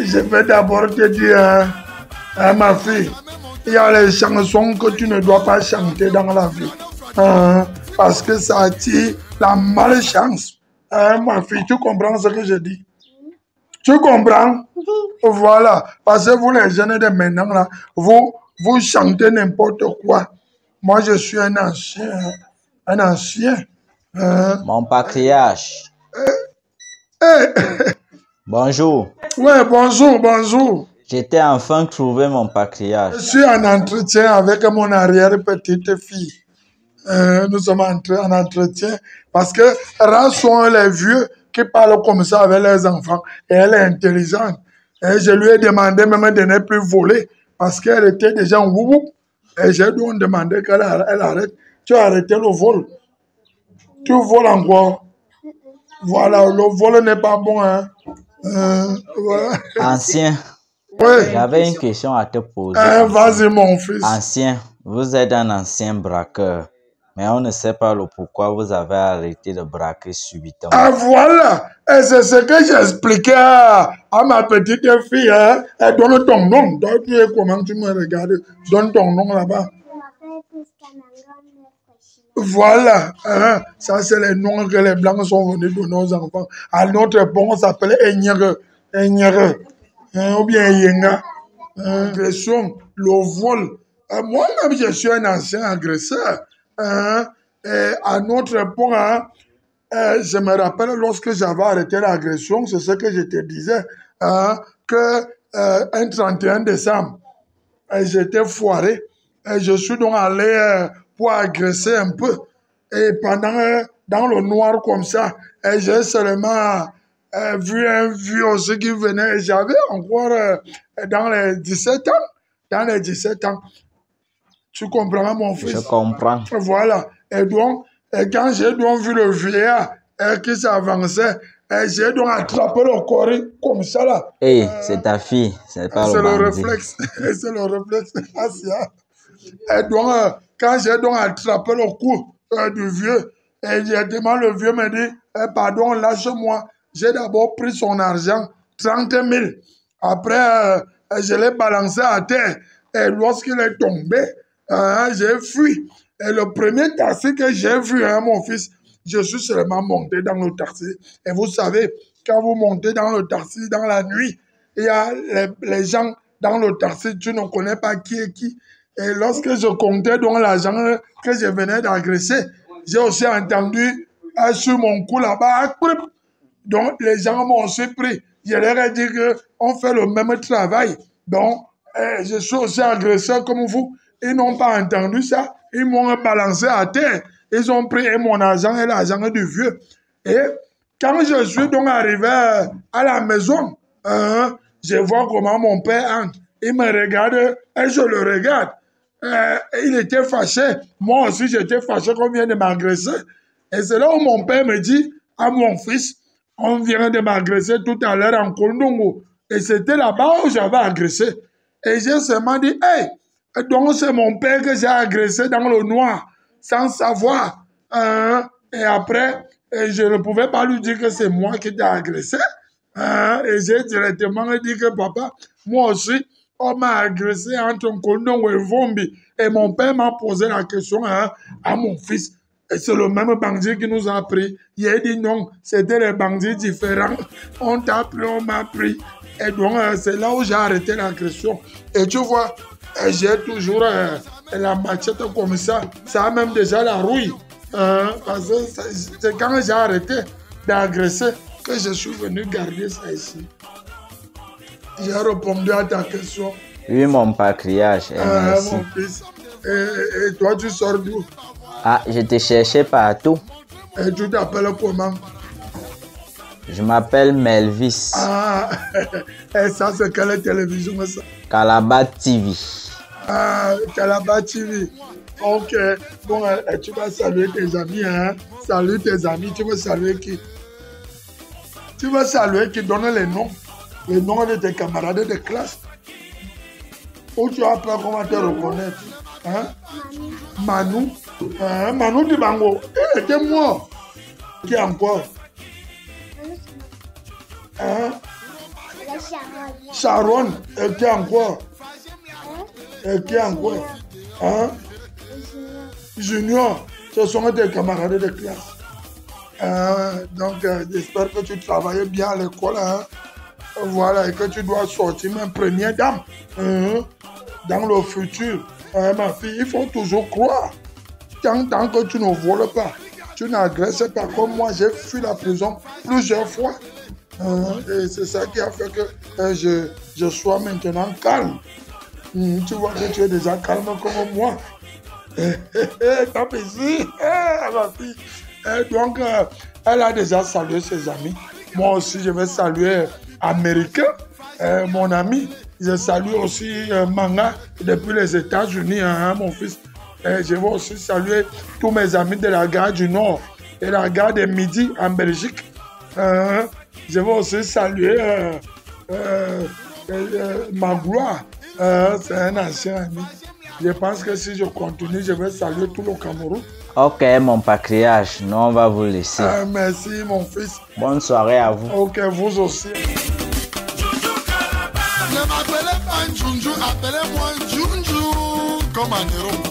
Je vais d'abord te dire, ma fille, il y a les chansons que tu ne dois pas chanter dans la vie. Parce que ça attire la malchance. Ma fille, tu comprends ce que je dis? Tu comprends? Voilà. Parce que vous, les jeunes de maintenant, là, vous chantez n'importe quoi. Moi, je suis un ancien. Un ancien. Mon patriarche. Bonjour. Ouais, bonjour, bonjour. J'étais enfin trouvé mon patriarche. Je suis en entretien avec mon arrière-petite-fille. Nous sommes en entretien parce que rares sont les vieux qui parlent comme ça avec les enfants. Et elle est intelligente. Et je lui ai demandé même de ne plus voler parce qu'elle était déjà en woup. Et j'ai donc demandé qu'elle arrête. Tu as arrêté le vol. Tu voles encore. Voilà, le vol n'est pas bon. Hein. Voilà. Ancien. Ouais. J'avais une question à te poser. Vas-y, mon fils. Ancien, vous êtes un ancien braqueur. Mais on ne sait pas le pourquoi vous avez arrêté de braquer subitement. Ah voilà, et c'est ce que j'expliquais à ma petite fille. Hein. Elle donne ton nom. Donc, comment tu me regardes? Donne ton nom là-bas. Voilà, hein. Ça c'est les noms que les Blancs sont venus donner aux enfants. À notre époque, on s'appelait Enyere, ou bien Yenga. Agression, le vol. Moi-même, je suis un ancien agresseur. Et à notre époque, je me rappelle lorsque j'avais arrêté l'agression, c'est ce que je te disais, que un 31 décembre, j'étais foiré. Et je suis donc allé pour agresser un peu. Et pendant, dans le noir comme ça, j'ai seulement vu un vieux aussi qui venait. Et j'avais encore dans les 17 ans. Dans les 17 ans. Tu comprends, mon fils? Je comprends. Voilà. Et donc, quand j'ai donc vu le vieillard qui s'avançait, j'ai donc attrapé le corps comme ça là. Hey, c'est ta fille, c'est pas le bandit. Réflexe. C'est le réflexe. Et donc, quand j'ai donc attrapé le cou du vieux, et directement le vieux me dit, pardon, lâche-moi. J'ai d'abord pris son argent, 30 000. Après, je l'ai balancé à terre. Et lorsqu'il est tombé, j'ai fui. Et le premier taxi que j'ai vu, mon fils, je suis seulement monté dans le taxi. Et vous savez, quand vous montez dans le taxi dans la nuit, il y a les gens dans le taxi, tu ne connais pas qui est qui. Et lorsque je comptais donc l'argent que je venais d'agresser, j'ai aussi entendu sur mon cou là-bas. Donc les gens m'ont aussi pris. Je leur ai dit qu'on fait le même travail. Donc je suis aussi agresseur comme vous. Ils n'ont pas entendu ça. Ils m'ont balancé à terre. Ils ont pris mon argent et l'argent du vieux. Et quand je suis donc arrivé à la maison, je vois comment mon père entre. Il me regarde et je le regarde. Il était fâché. Moi aussi, j'étais fâché qu'on vient de m'agresser. Et c'est là où mon père me dit à mon fils, on vient de m'agresser tout à l'heure en Kondongo. Et c'était là-bas où j'avais agressé. Et j'ai seulement dit, hey, donc c'est mon père que j'ai agressé dans le noir, sans savoir. Et après, je ne pouvais pas lui dire que c'est moi qui t'ai agressé. Et j'ai directement dit que papa, moi aussi, on m'a agressé entre Nkondongo et Vombi. Et mon père m'a posé la question à mon fils. Et c'est le même bandit qui nous a pris. Il a dit non, c'était des bandits différents. On t'a pris, on m'a pris. Et donc, c'est là où j'ai arrêté l'agression. Et tu vois, j'ai toujours la machette comme ça. Ça a même déjà la rouille. Parce que c'est quand j'ai arrêté d'agresser que je suis venu garder ça ici. J'ai répondu à ta question. Oui, mon patriarche. Merci. Mon fils. Et toi, tu sors d'où? Ah, je te cherchais partout. Et tu t'appelles comment? Je m'appelle Melvis. Ah, et ça, c'est quelle télévision ça? Calabar TV. Ah, Calabar TV. Ok. Bon, tu vas saluer tes amis, hein? Salut tes amis. Tu veux saluer qui? Tu veux saluer qui? Donne les noms. Les noms de tes camarades de classe. Ou tu as peur qu'on va te reconnaître? Hein? Manu. Manu Dibango. C'est moi. Qui encore? Sharon. Et qui encore? Et qui encore? Hein? Junior. Ce sont des camarades de classe. Donc, j'espère que tu travailles bien à l'école. Hein? Voilà, et que tu dois sortir même première dame. Dans le futur. Ma fille, il faut toujours croire. Tant que tu ne voles pas, tu n'agresses pas. Comme moi, j'ai fui la prison plusieurs fois. Et c'est ça qui a fait que je sois maintenant calme. Tu vois que tu es déjà calme comme moi. T'as plaisir, ma fille. Donc, elle a déjà salué ses amis. Moi aussi, je vais saluer Américain, mon ami. Je salue aussi Manga depuis les États-Unis, mon fils. Je vais aussi saluer tous mes amis de la gare du Nord et la gare de Midi en Belgique. Je vais aussi saluer Magloire. C'est un ancien ami. Je pense que si je continue, je vais saluer tout le Cameroun. Ok, mon patriarche, nous on va vous laisser. Merci, mon fils. Bonne soirée à vous. Ok, vous aussi. Ne m'appelez pas Njunju, appelez-moi Njunju comme un héros.